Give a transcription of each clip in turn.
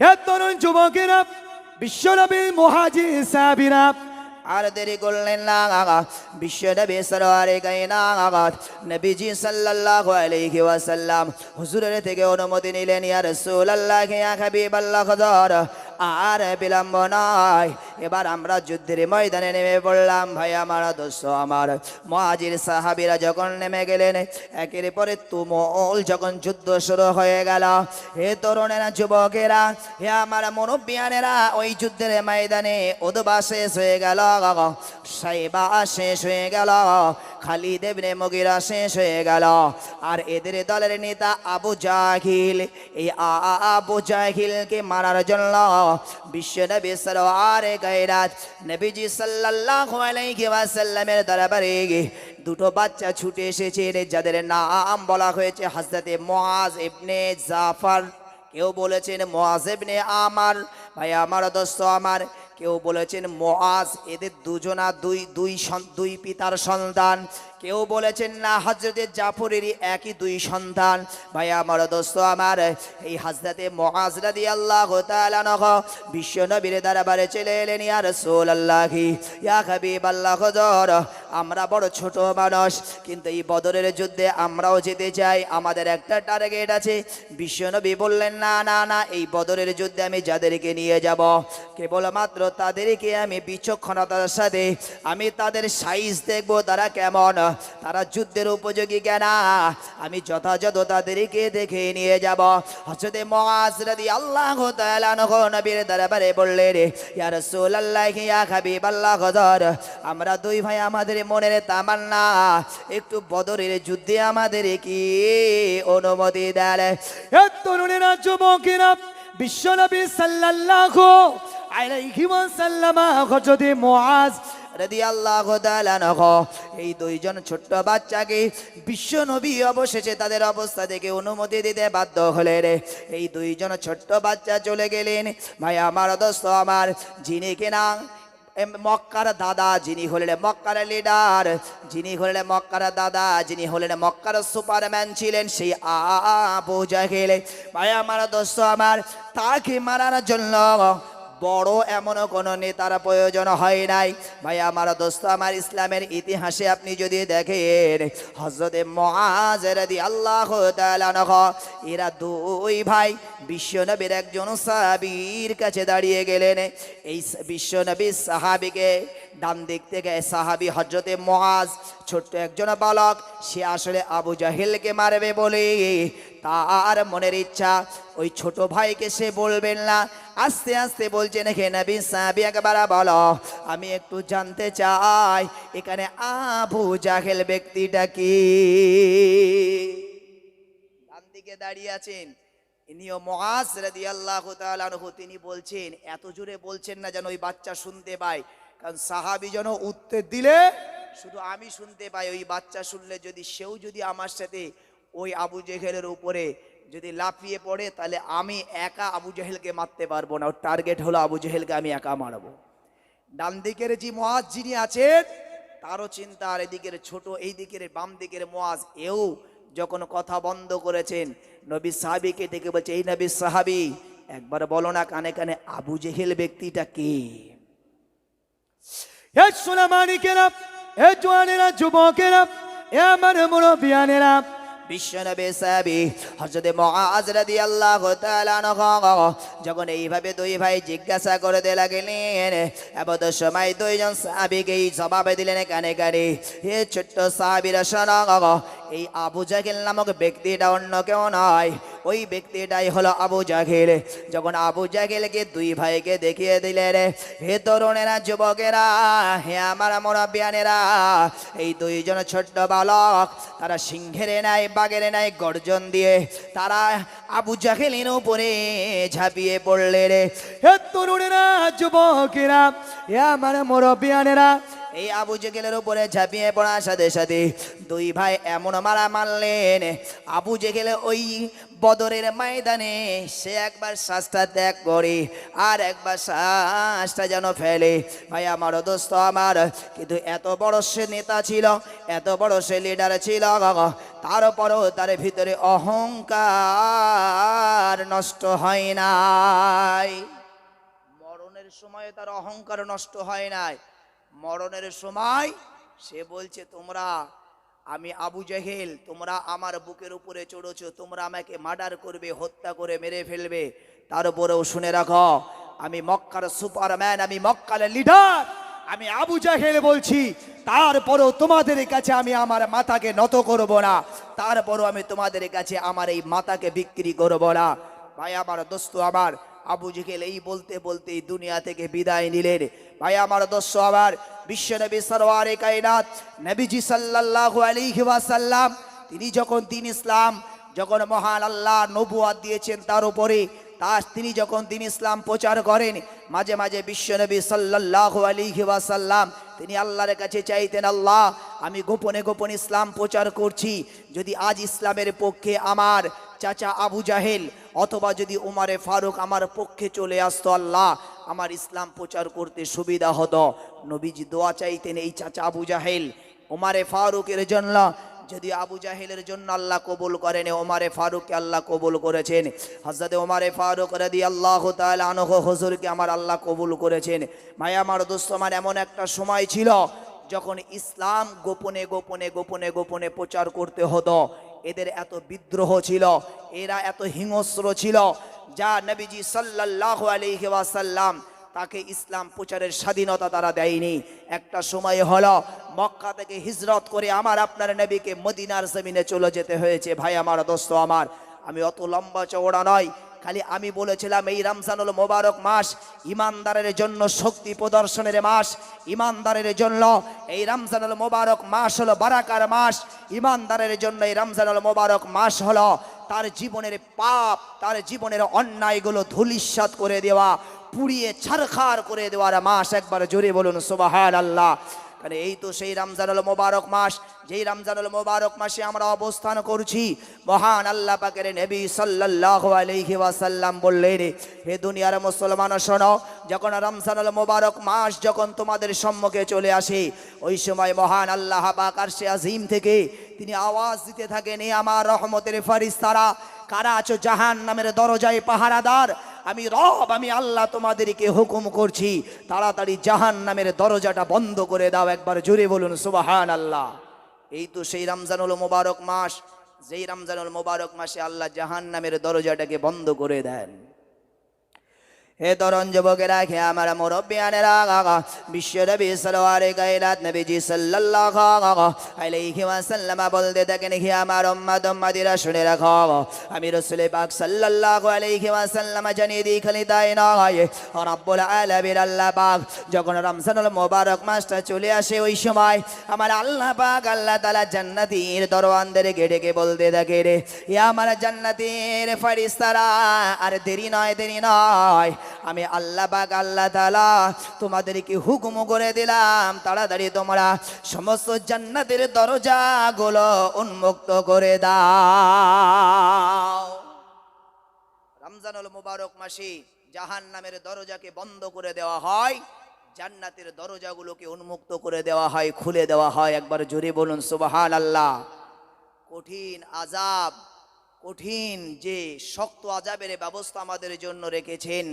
হে তরুণ যুবকেরা, বিশ্বনবীর মুহাজির সাহাবীরা আর দেরি করলেন না। বিশ্বনবী সরওয়ারে কায়নাত নবীজি সাল্লাল্লাহু আলাইহি ওয়াসাল্লাম হুজুরের থেকে অনুমতি নিলেন। ইয়া রাসূলুল্লাহ, ইয়া হাবিবাল্লাহ, হুজুর আর বিলম্ব নয়, এবার আমরা যুদ্ধের ময়দানে নেমে পড়লাম। ভাই আমার, দোস্ত আমার, মুহাজির সাহাবীরা যখন নেমে গেলেন, একের পরে তুমুল যখন যুদ্ধ শুরু হয়ে গেল। হে তরুণেরা, যুবকেরা, হে আমার মুরব্বিয়ানেরা, ওই যুদ্ধের ময়দানে উদবা শেষ হয়ে গেল, সাইবা শেষ হয়ে গেল, খালিদ ইবনে মুগিরা শেষ হয়ে গেল, আর এদের দলের নেতা আবু জাহিল, এই আবু জাহিলকে মারার জন্য বিশ্বনবী সরওয়ারে কায়নাত নবীজি সাল্লাল্লাহু আলাইহি ওয়াসাল্লামের দরবারে দুটো বাচ্চা ছুটে এসেছে, যাদের নাম বলা হয়েছে হযরতে মুআজ ইবনে জাফর, কেউ বলেছেন মুআজ ইবনে আমার। ভাই আমার, দোস্ত আমার, কেউ বলেছেন মুআজ এদের দুজনা দুই পিতার সন্তান, কেউ বলেছেন না হযরতে জাফরেরই একই দুই সন্তান। ভাই আমার, দোস্ত আমার, এই হযরতে মুআজ রাদিয়াল্লাহু তাআলা আনহু বিশ্বনবীর দরবারে চলে এলেন। ইয়া রাসূলুল্লাহ, ইয়া হাবিবাল্লাহ, হুজুর আমরা বড় ছোট মানুষ, কিন্তু এই বদরের যুদ্ধে আমরাও যেতে চাই, আমাদের একটা টার্গেট আছে। বিশ্বনবী বললেন, না না না, এই বদরের যুদ্ধে আমি যাদেরকে নিয়ে যাব, কেবলমাত্র তাদেরকে আমি বিচক্ষণতার সাথে আমি তাদের সাইজ দেখবো, তারা কেমন, তারা যুদ্ধের উপযোগী কিনা, আমি যথাযথ তাদেরকে দেখে নিয়ে যাব। হযরত মুআজ রাদিয়াল্লাহু তাআলা আনহু নবীর দরবারে বললেন, ইয়া রাসূলুল্লাহ, ইয়া হাবিবাল্লাহ, হুজুর আমরা দুই ভাই, আমাদের মনের তামান্না একটু বদরের যুদ্ধে আমাদের কি অনুমতি দেন। হে তরুণেরা, যুবকেরা, বিশ্বনবী সাল্লাল্লাহু আলাইহি ওয়াসাল্লাম হযরত মুআজ রাদিয়াল্লাহু তাআলা আনহু এই দুইজন ছোট্ট বাচ্চাকে বিশ্বনবী অবশেষে তাদের অবস্থা থেকে অনুমতি দিতে বাধ্য হলেন। এই দুইজন ছোট্ট বাচ্চা চলে গেলেন। ভাই আমার, দোস্ত আমার, যিনি কিনা মক্কার দাদা, যিনি হলেন মক্কার লিডার, যিনি হলেন মক্কার দাদা, যিনি হলেন মক্কার সুপারম্যান ছিলেন, সেই আবু জাহেল। ভাই আমার, দোস্ত আমার, তাকে মারার জন্য বড় এমন কোনো নেতার প্রয়োজন হয় নাই। ভাই আমার, দোস্ত আমার, ইসলামের ইতিহাসে আপনি যদি দেখেন, হযরত মুআজ রাদিয়াল্লাহু তাআলা আনহু এরা দুই ভাই বিশ্বনবীর একজন সাহাবীর কাছে দাঁড়িয়ে গেলেন। এই বিশ্বনবীর সাহাবীকে ডান দিক থেকে সাহাবী হযরত মুআজ, ছোট্ট একজন বালক, সে আসলে আবু জাহেলকে মারবে বলে তার মনের ইচ্ছা। ওই ছোট ভাইকে সে বলবেন না, আস্তে আস্তে বলছেন, হে নবী সাহাবী, একবার বলো, আমি একটু জানতে চাই এখানে আবু জাহেল ব্যক্তিটা কি। ডান দিকে দাঁড়িয়ে আছেন ইনিও মুআজ রাদিয়াল্লাহু তাআলা আনহু। তিনি বলছেন, এত জোরে বলছেন না যেন ওই বাচ্চা শুনতে পায়, কারণ সাহাবী যেন উত্তর দিলে শুধু আমি শুনতে পাই, ওই বাচ্চা শুনলে যদি সেও যদি আমার সাথে ওই আবু জেহেলের উপরে যদি লাফিয়ে পড়ে, তাহলে আমি একা আবু জেহেলকে মারতে পারবো না, ওর টার্গেট হলো আবু জেহেলকে আমি একা মারবো। ডান দিকের যে মুআজ যিনি আছেন তারও চিন্তা, আর এদিকের ছোট, এই দিকের বাম দিকের মুআজ, এও যখন কথা বন্ধ করেছেন, নবী সাহাবীকে ডেকে বলছে, এই নবী সাহাবী, একবার বলো না কানে কানে আবু জেহেল ব্যক্তিটা কে। হে সোনামানিকেরা, হে জওয়ানেরা, যুবকেরা, হে আমার মুরব্বিয়ানেরা, বিশ্বনবী সাহাবী হযরত মুআজ রাদিয়াল্লাহু তাআলা আনহু যখন এইভাবে দুই ভাই জিজ্ঞাসা করতে লাগলেন, এমন সময় দুইজন সাহাবীকে জবাব দিলেন কানে কানে, হে ছোট্ট সাহাবীরা শোনো, এই আবু জাহেল নামক ব্যক্তিটা অন্য কেউ নয়, ওই ব্যক্তিটাই হলো আবু জাহেল। যখন আবু জাহেলকে দুই ভাইকে দেখিয়ে দিলেন, হে তরুণেরা, যুবকেরা, হে আমার মুরব্বিয়ানেরা, এই দুইজন ছোট্ট বালক, তারা সিংহের নাই বাঘের নাই গর্জন দিয়ে তারা আবু জাহেলের উপরে ঝাঁপিয়ে পড়লেন। হে তরুণেরা, যুবকেরা, হে আমার মুরব্বিয়ানেরা, এই আবু জেহেলের উপরে ঝাঁপিয়ে পড়ার সাথে সাথে দুই ভাই এমন মারা মারলেন, আবু জেহেল ওই বদরের ময়দানে সে একবার শ্বাসটা ত্যাগ করে আর একবার শ্বাসটা যেন ফেলে। ভাই আমার দোস্ত আমার, কিন্তু এত বড় সে নেতা ছিল, এত বড় সে লিডার ছিল, তারপরও তার ভিতরে অহংকার নষ্ট হয় নাই। মরণের সময় তার অহংকার নষ্ট হয় নাই। মরণের সময় সে বলছে, তোমরা, আমি আবু জেহেল, তোমরা আমার বুকের উপরে চড়েছো, তোমরা আমাকে মার্ডার করবে, হত্যা করে মেরে ফেলবে। তারপরেও শুনে রাখো, আমি মক্কার সুপারম্যান, আমি মক্কার লিডার, আমি আবু জেহেল বলছি, তারপরেও তোমাদের কাছে আমি আমার মাথাকে নত করব না, তারপরও আমি তোমাদের কাছে আমার এই মাথাকে বিক্রি করব না। ভাই আমার দোস্ত আমার, আবু জেহেল এই বলতে বলতে এই দুনিয়া থেকে বিদায় নিলেন। ভাই আমার দোস্ত আমার, বিশ্বনবী সরওয়ারে কায়নাত নবীজি সাল্লাল্লাহু আলাইহি ওয়াসাল্লাম, তিনি যখন দ্বীন ইসলাম, যখন মহান আল্লাহ নবুয়ত দিয়েছেন তার উপরে, তিনি যখন দ্বীন ইসলাম প্রচার করেন, মাঝে মাঝে বিশ্বনবী সাল্লাল্লাহু আলাইহি ওয়াসাল্লাম তিনি আল্লাহর কাছে চাইতেন, আল্লাহ, আমি গোপনে গোপনে ইসলাম প্রচার করছি, যদি আজ ইসলামের পক্ষে আমার চাচা আবু জাহেল অথবা যদি উমারে ফারুক আমার পক্ষে চলে আসতো, আল্লাহ, আমার ইসলাম প্রচার করতে সুবিধা হতো। নবীজি দোয়া চাইতেন এই চাচা আবু জাহেল, উমারে ফারুকের জন্য। যদি আবু জাহেলের জন্য আল্লাহ কবুল করেন, ওমারে ফারুককে আল্লাহ কবুল করেছেন। হযরত ওমারে ফারুক রাদিয়াল্লাহু তাআলা আনহু হুজুরকে আমার আল্লাহ কবুল করেছেন। ভাই আমার দোস্ত আমার, এমন একটা সময় ছিল যখন ইসলাম গোপনে গোপনে গোপনে গোপনে প্রচার করতে হতো। এদের এত বিদ্রোহ ছিল, এরা এত হিংস্র ছিল, যা নবীজি সাল্লাল্লাহু আলাইহি ওয়াসাল্লাম তাকে ইসলাম প্রচারের স্বাধীনতা তারা দেয়নি। একটা সময় হলো মক্কা থেকে হিজরত করে আমার আপনার নবীকে মদিনার জমিনে চলে যেতে হয়েছে। ভাই আমার দোস্ত আমার, আমি অত লম্বা চওড়া নয়, খালি আমি বলেছিলাম এই রমজানুল মোবারক মাস ইমানদারের জন্য শক্তি প্রদর্শনের মাস, ইমানদারের জন্য এই রমজানুল মোবারক মাস হলো বারাকার মাস, ইমানদারের জন্য এই রমজানুল মোবারক মাস হলো তার জীবনের পাপ, তার জীবনের অন্যায়গুলো ধূলিসাৎ করে দেওয়া, পুড়িয়ে ছারখার করে দেওয়ার মাস। একবার জোরে বলুন সুবহানাল্লাহ। কারণ এই তো সেই রমজানুল মোবারক মাস, যেই রমজানুল মোবারক মাসে আমরা অবস্থান করছি। মহান আল্লাহ পাকের নবী সাল্লাল্লাহু আলাইহি ওয়াসাল্লাম বললেন, হে দুনিয়ার মুসলমান শোনো, যখন রমজানুল মোবারক মাস যখন তোমাদের সম্মুখে চলে আসে, ওই সময় মহান আল্লাহ পাক আরশে আজিম থেকে তিনি আওয়াজ দিতে থাকেন, এ আমার রহমতের ফেরেশতারা, কারা আছো জাহান্নামের দরজায় পাহারাদার, আমি রব, আমি আল্লাহ তোমাদেরকে হুকুম করছি, তাড়াতাড়ি জাহান্নামের দরজাটা বন্ধ করে দাও। একবার জোরে বলুন সুবহানাল্লাহ। এই তো সেই রমজানুল মোবারক মাস, যেই রমজানুল মোবারক মাসে আল্লাহ জাহান্নামের দরজাটাকে বন্ধ করে দেন। হে তরুণ যুবকেরা, হে আমার মুরব্বিয়ানেরা, বিশ্বনবী সরওয়ারে কায়নাত নবীজি সাল্লাল্লাহু আলাইহি ওয়াসাল্লাম বলতে থাকেন, হে আমার উম্মত উম্মতিরা শুনে রাখো, আমি রাসূল পাক সাল্লাল্লাহু আলাইহি ওয়াসাল্লাম জানিয়ে দিই, খালি তাই নয়, রব্বুল আলামিন আল্লাহ পাক যখন রমজানুল মোবারক মাসটা চলে আসে, ওই সময় আমার আল্লাহ পাক আল্লাহ তাআলা জান্নাতীর দরওয়ানদেরকে ডেকে বলতে থাকে, রে হে আমার জান্নাতীর ফেরেশতারা, আর দেরি নয়, দেরি নয়, আমি আল্লাহ পাক আল্লাহ তাআলা তোমাদেরকে হুকুম করে দিলাম, তাড়াতাড়ি তোমরা সমস্ত জান্নাতের দরজাগুলো উন্মুক্ত করে দাও। রমজানুল মোবারক মাসে জাহান্নামের দরজাকে বন্ধ করে দেওয়া হয়, জান্নাতের দরজাগুলোকে উন্মুক্ত করে দেওয়া হয়, খুলে দেওয়া হয়। একবার জোরে বলুন সুবহানাল্লাহ। কঠিন আযাব, কঠিন যে শক্ত আযাবের ব্যবস্থা আমাদের জন্য রেখেছেন,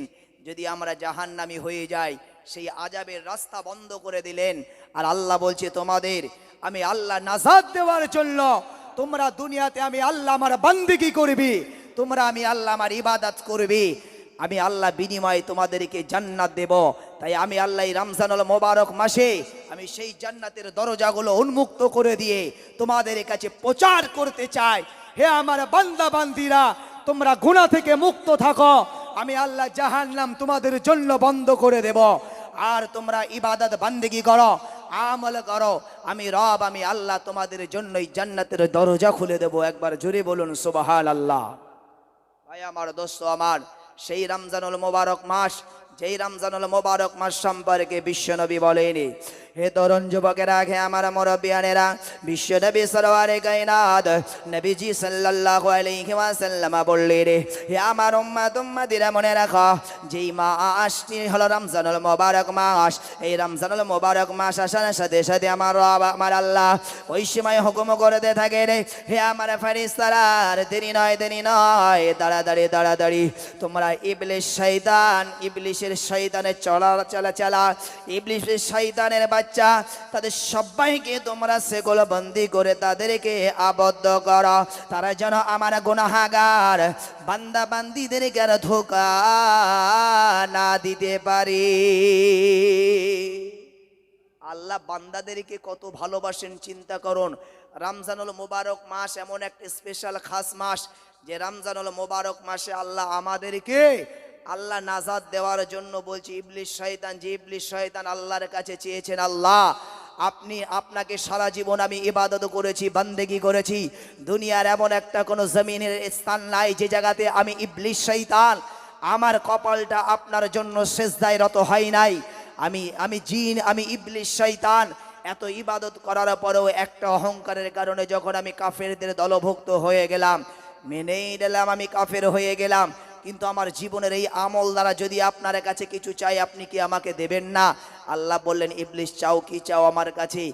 যদি আমরা জাহান্নামী হয়ে যাই, সেই আযাবের রাস্তা বন্ধ করে দিলেন। আর আল্লাহ বলছে, তোমাদের আমি আল্লাহ নাজাত দেওয়ার জন্য তোমরা দুনিয়াতে আমি আল্লাহ আমার বান্দিগি করবি, তোমরা আমি আল্লাহ আমার ইবাদত করবি, আমি আল্লাহ বিনিময়ে তোমাদেরকে জান্নাত দেব। তাই আমি আল্লাহ রমজানুল মোবারক মাসে আমি সেই জান্নাতের দরজাগুলো উন্মুক্ত করে দিয়ে তোমাদের কাছে প্রচার করতে চাই, হে আমার বান্দা বান্দিরা, তোমরা গুনাহ থেকে মুক্ত থাকো, আমি আল্লাহ জাহান্নাম তোমাদের জন্য বন্ধ করে দেব, আর তোমরা ইবাদত বান্দেগি করো, আমল করো, আমি রব, আমি আল্লাহ তোমাদের জন্যই জান্নাতের দরজা খুলে দেব। একবার জোরে বলুন সুবহানাল্লাহ। ভাই আমার দোস্ত আমার, সেই রমজানুল মোবারক মাস, যেই রমজানুল মোবারক মাস সম্পর্কে বিশ্বনবী বলেন, হে তরুণ যুবকেরা, হে আমার মুরব্বিয়ানেরা, বিশ্বনবী সরওয়ারে কায়নাত নবীজি সাল্লাল্লাহু আলাইহি ওয়াসাল্লাম বললেন, হে আমার উম্মতিরা মনে রাখো, যেই মাসটি হলো রমজানুল মুবারক মাস, এই রমজানুল মুবারক মাস আসার সাথে সাথে আমার রব আমার আল্লাহ ওই সময় হুকুম করতে থাকেন, হে আমার ফেরেশতারা, দেরি নয়, তাড়াতাড়ি তোমরা ইবলিস শয়তান, ইবলিসের শয়তানের চলা ইবলিসের শয়তানের বাচ্চা, তাদের সবাইকে তোমরা সেগুলো বন্দি করে তাদেরকে আবদ্ধ করো, তারা যেন আমার গুনাহগার বান্দা বান্দিদেরকে আর ধোঁকা না দিতে পারে। আল্লাহ বান্দাদেরকে কত ভালোবাসেন চিন্তা করুন। রমজানুল মুবারক মাস এমন একটা স্পেশাল খাস মাস, যে রমজানুল মুবারক মাসে আল্লাহ আমাদেরকে আল্লাহ নাজাত দেওয়ার জন্য বলছে, ইবলিস শয়তান, যে ইবলিস শয়তান আল্লাহর কাছে চেয়েছেন, আল্লাহ আপনাকে সারা জীবন আমি ইবাদত করেছি, বান্দেগি করেছি, দুনিয়ার এমন একটা কোনো জমিনের স্থান নাই যে জায়গাতে আমি ইবলিস শয়তান আমার কপালটা আপনার জন্য সেজদায় রত হয় নাই। আমি জিন, আমি ইবলিস শয়তান এত ইবাদত করার পরেও একটা অহংকারের কারণে যখন আমি কাফেরদের দলভুক্ত হয়ে গেলাম, মেনেই নিলাম আমি কাফের হয়ে গেলাম, কিন্তু আমার জীবনের এই আমল দ্বারা যদি আপনার কাছে কিছু চাই, আপনি কি আমাকে দেবেন না? আল্লাহ বললেন, ইবলিস চাও কি চাও আমার কাছে?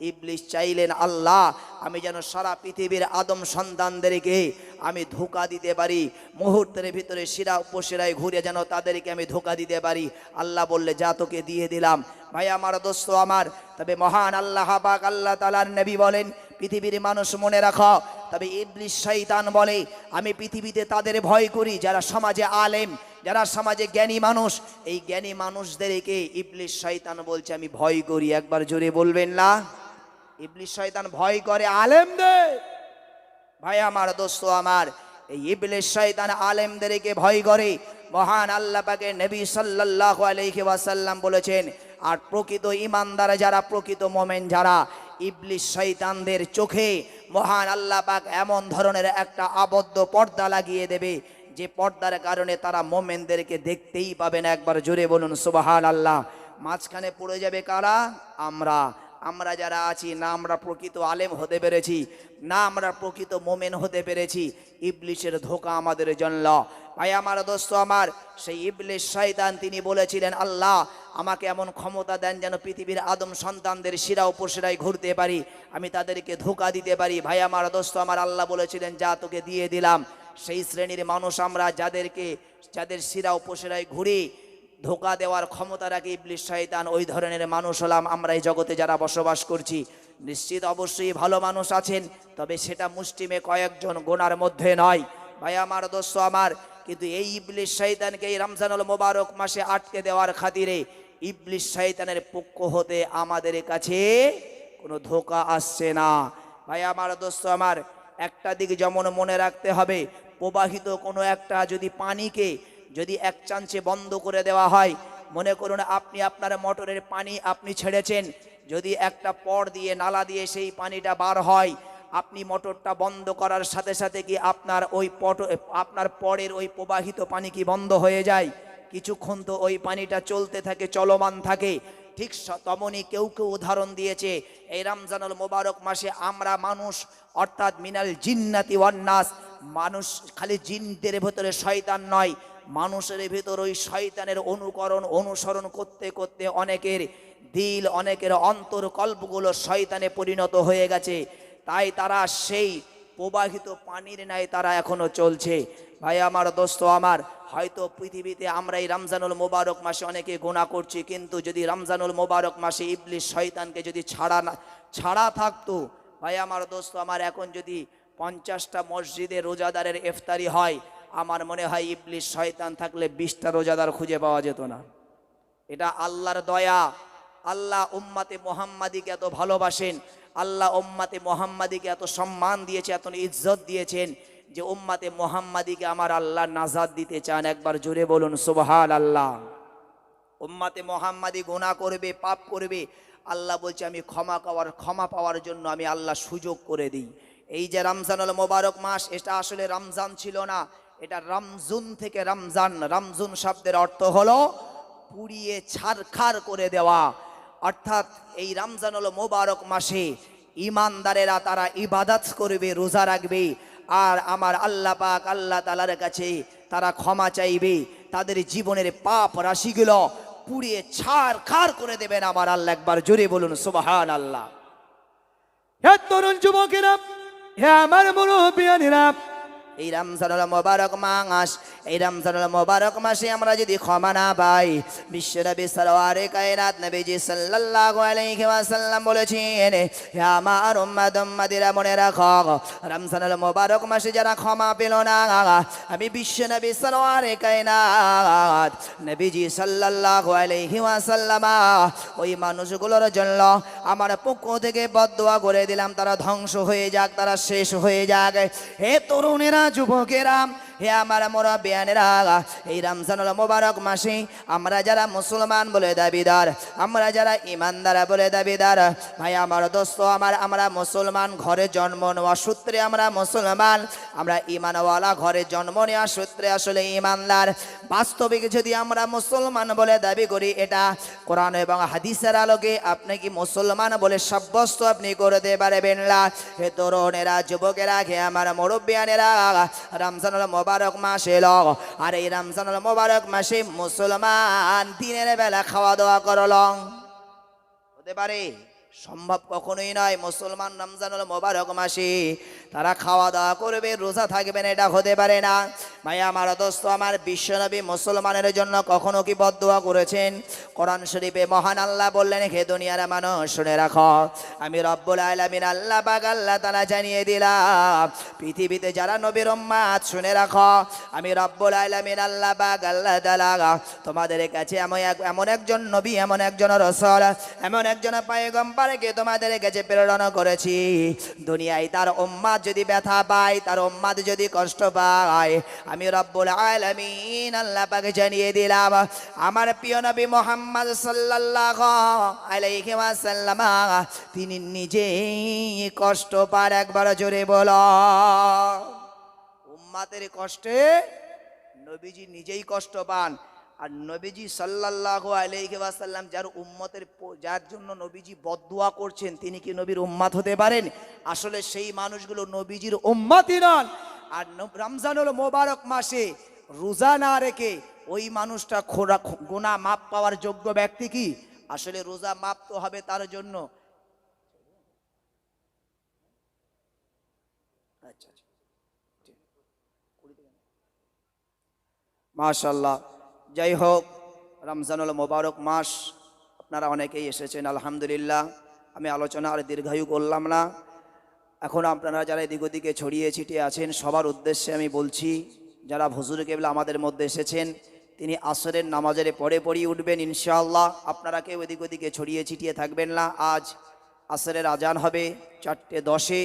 ইবলিস চাইলেন, আল্লাহ আমি যেন সারা পৃথিবীর আদম সন্তানদেরকে আমি ধোঁকা দিতে পারি, মুহূর্তের ভিতরে শিরা উপশিরায় ঘুরে যেন তাদেরকে আমি ধোঁকা দিতে পারি। আল্লাহ বললে, যা তোকে দিয়ে দিলাম। ভাই আমার, দোস্ত আমার, তবে মহান আল্লাহ পাক আল্লাহ তাআলার নবী বলেন, পৃথিবীর মানুষ মনে রাখো, তবে ইবলিস শয়তান বলে, আমি পৃথিবীতে তাদের ভয় করি যারা সমাজে আলেম, যারা সমাজে জ্ঞানী মানুষ, এই জ্ঞানী মানুষদেরকে ইবলিস শয়তান বলছে আমি ভয় করি। একবার জোরে বলবেন না? ইবলিস শয়তান ভয় করে আলেমদের। ভাই আমার, দোস্ত আমার, এই ইবলিস শয়তান আলেমদেরকে ভয় করে। মহান আল্লাহ পাকের নবী সাল্লাল্লাহু আলাইহি ওয়াসাল্লাম বলেছেন, আর প্রকৃত ঈমানদার যারা, প্রকৃত মুমিন যারা, ইবলিস শয়তানদের চোখে মহান আল্লাহ পাক এমন ধরনের একটা আবদ্ধ পর্দা লাগিয়ে দেবে, যে পর্দার কারণে তারা মুমিনদেরকে দেখতেই পাবে না। একবার জোরে বলুন সুবহানাল্লাহ। মাঝখানে পড়ে যাবে কারা? আমরা যারা আছি, না আমরা প্রকৃত আলেম হতে পেরেছি, না আমরা প্রকৃত মুমিন হতে পেরেছি, ইবলিসের ধোঁকা আমাদের জন্য। ভাই আমার, দোস্ত আমার, সেই ইবলিস শয়তান তিনি বলেছিলেন, আল্লাহ আমাকে এমন ক্ষমতা দেন যেন পৃথিবীর আদম সন্তানদের শিরা উপশিরায় ঘুরতে পারি, আমি তাদেরকে ধোঁকা দিতে পারি। ভাই আমার, দোস্ত আমার, আল্লাহ বলেছিলেন, যা তোকে দিয়ে দিলাম। সেই শ্রেণীর মানুষ আমরা, যাদের শিরা উপশিরায় ঘুরি ধোঁকা দেওয়ার ক্ষমতা রাখে ইবলিস শয়তান, ওই ধরনের মানুষ হলাম আমরা এই জগতে যারা বসবাস করছি। নিশ্চিত অবশ্যই ভালো মানুষ আছেন, তবে সেটা মুষ্টিমে কয়েকজন, গোনার মধ্যে নয়। ভাই আমার, দোস্ত আমার, কিন্তু এই ইবলিস শয়তানকে এই রমজানুল মুবারক মাসে আটকে দেওয়ার খাতিরে ইবলিস শয়তানের পক্ষ হতে আমাদের কাছে কোনো ধোঁকা আসছে না। ভাই আমার, দোস্ত আমার, একটা দিক যেমন মনে রাখতে হবে, প্রবাহিত কোনো একটা যদি পানিকে যদি এক চান্সে বন্ধ করে দেওয়া হয়, মনে করুন আপনি আপনার মোটরের পানি আপনি ছেড়েছেন, যদি একটা পর দিয়ে নালা দিয়ে সেই পানিটা বার হয়, আপনি মোটরটা বন্ধ করার সাথে সাথে কি আপনার পরের ওই প্রবাহিত পানি কি বন্ধ হয়ে যায়? কিছুক্ষণ তো ওই পানিটা চলতে থাকে, চলমান থাকে। ঠিক তেমনই কেউ উদাহরণ দিয়েছে, এই রমজানুল মুবারক মাসে আমরা মানুষ, অর্থাৎ মিনাল জিন্নাতি ওয়ান নাস, মানুষ খালি জিনদের ভেতরে শয়তান নয়, মানুষের ভেতর ওই শয়তানের অনুসরণ করতে করতে অনেকের দিল, অনেকের অন্তর কল্পগুলো শয়তানে পরিণত হয়ে গেছে, তাই তারা সেই প্রবাহিত পানির ন্যায় তারা এখনো চলছে। ভাই আমার, দোস্ত আমার, হয়তো পৃথিবীতে আমরা এই রমজানুল মুবারক মাসে অনেকে গুনাহ করছি, কিন্তু যদি রমজানুল মুবারক মাসে ইবলিস শয়তানকে যদি ছাড়া থাকতো, ভাই আমার, দোস্ত আমার, এখন যদি 50টা মসজিদে রোজাদারের ইফতারি হয়, আমার মনে হয় ইবলিস শয়তান থাকলে 20টা রোজাদার খুঁজে পাওয়া যেত না। এটা আল্লাহর দয়া। আল্লাহ উম্মতে মুহাম্মাদিকে এত ভালোবাসেন, আল্লাহ উম্মতে মুহাম্মাদিকে এত সম্মান দিয়েছে, এত ইজ্জত দিয়েছেন, যে উম্মতে মুহাম্মাদিকে আমার আল্লাহ নাজাত দিতে চান। একবার জোরে বলুন সুবহানাল্লাহ। উম্মতে মুহাম্মাদি গুনাহ করবে, পাপ করবে, আল্লাহ বলছে আমি ক্ষমা পাওয়ার জন্য আমি আল্লাহ সুযোগ করে দিই। এই যে রমজানুল মুবারক মাস, এটা আসলে রমজান ছিল না, এটা রমজুন থেকে রমজান। রমজুন শব্দের অর্থ হলো পুড়িয়ে ছারখার করে দেওয়া, অর্থাৎ এই রমজানুল মোবারক মাসে ইমানদারেরা তারা ইবাদত করবে, রোজা রাখবে, আর আমার আল্লাহ পাক আল্লাহ তাআলার কাছে তারা ক্ষমা চাইবে, তাদের জীবনের পাপ রাশিগুলো পুড়িয়ে ছারখার করে দেবেন আমার আল্লাহ। একবার জোরে বলুন সুবহানাল্লাহ। হে তরুণ যুবকেরা, হে আমার মুরব্বিয়ানেরা, এই রমজানুল মোবারক মাস, এই রমজানুল মোবারক মাসে আমরা যদি ক্ষমা না পাই, বিশ্বনবী সরওয়ারে কায়নাত নবীজি সাল্লাল্লাহু আলাইহি ওয়াসাল্লাম বলেছেন, হে আমার উম্মত-উম্মতিরা মনে রাখো, রমজানুল মোবারক মাসে যারা ক্ষমা পেল না, আমি বিশ্বনবী সরওয়ারে কায়নাত নবীজি সাল্লাল্লাহু আলাইহি ওয়াসাল্লাম ওই মানুষগুলোর জন্য আমার পক্ষ থেকে বদদুয়া করে দিলাম, তারা ধ্বংস হয়ে যাক, তারা শেষ হয়ে যাক। হে তরুণেরা, যুবকেরা, হে আমার মুরব্বিয়ানেরা, এই রমজানুল মোবারক মাসে আমরা যারা মুসলমান বলে দাবিদার, আমরা যারা ইমানদার বলে দাবিদার, ভাই আমার দোস্ত আমার, আমরা মুসলমান ঘরে জন্ম নেওয়া সূত্রে আমরা মুসলমান, আমরা ইমানওয়ালা ঘরে জন্ম নেওয়া সূত্রে আসলে ইমানদার। বাস্তবিক যদি আমরা মুসলমান বলে দাবি করি, এটা কোরআন এবং হাদিসের আলোকে আপনি কি মুসলমান বলে সাব্যস্ত আপনি করতে পারবেন না? হে তরুণেরা, যুবকেরা, হে আমার মুরব্বিয়ানেরা, রমজানুল মোবারক মাস এলো, আর এই রমজানুল মোবারক মাসে মুসলমান দিনের বেলা খাওয়া দাওয়া করল, হতে পারে? সম্ভব কখনোই নয়। মুসলমান রমজানুল মোবারক মাসে তারা খাওয়া দাওয়া করবে, রোজা থাকবেন, এটা হতে পারে না। ভাই আমার দোস্ত আমার, বিশ্বনবী মুসলমানের জন্য কখনো কি বদদুয়া করেছেন? কোরআন শরীফে মহান আল্লাহ বললেন, হে দুনিয়ার মানুষ শুনে রাখো, আমি রব্বুল আলামিন আল্লাহ পাক আল্লাহ তাআলা জানিয়ে দিলাম, পৃথিবীতে যারা নবীর উম্মত শুনে রাখো, আমি রব্বুল আলামিন আল্লাহ পাক আল্লাহ তাআলা তোমাদের কাছে এমন একজন নবী, এমন একজন রাসূল, এমন একজন পয়গম্বরকে তোমাদের কাছে প্রেরণ করেছি, দুনিয়ায় তার উম্মত যদি ব্যথা পায়, তার উম্মত যদি কষ্ট পায়, আমি রব্বুল আলামিন আল্লাহ পাক জানিয়ে দিলাম, আমার প্রিয় নবী মুহাম্মদ সাল্লাল্লাহু আলাইহি ওয়াসাল্লাম তিনি নিজেই কষ্ট পান। একবার জোরে বলো, উম্মতের কষ্টে নবীজি নিজেই কষ্ট পান। আর নবীজি সাল্লাল্লাহু আলাইহি ওয়াসাল্লাম যার উম্মতের, যার জন্য নবীজি বদদুয়া করছেন, তিনি কি নবীর উম্মত হতে পারেন? আসলে সেই মানুষগুলো নবীজির উম্মতই নন। আর রমজানুল মোবারক মাসে রোজা না রেখে ওই মানুষটা গুনাহ মাপ পাওয়ার যোগ্য ব্যক্তি কি? আসলে রোজা মাপ তো হবে তার জন্য। আচ্ছা, মাশাআল্লাহ। যাই হোক, রমজানুল মোবারক মাস আপনারা অনেকেই এসেছেন, আলহামদুলিল্লাহ। আমি আলোচনা আর দীর্ঘায়ু করলাম না। এখন আপনারা যারা এদিক ওদিকে ছড়িয়ে ছিটিয়ে আছেন, সবার উদ্দেশ্যে আমি বলছি, যারা হুজুর কেবলা আমাদের মধ্যে এসেছেন, তিনি আসরের নামাজের পরে পড়িয়ে উঠবেন ইনশাআল্লাহ। আপনারা কেউ এদিক ওদিকে ছড়িয়ে ছিটিয়ে থাকবেন না। আজ আসরের আজান হবে 4:10,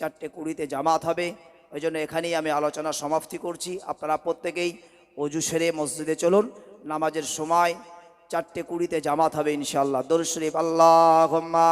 4:20 জামাত হবে। ওই জন্য এখানেই আমি আলোচনা সমাপ্তি করছি। আপনারা প্রত্যেকেই ওযু সেরে মসজিদে চলুন, নামাজের সময় 4:20 জামাত হবে ইনশাআল্লাহ। দরুদ শরীফ, আল্লাহুম্মা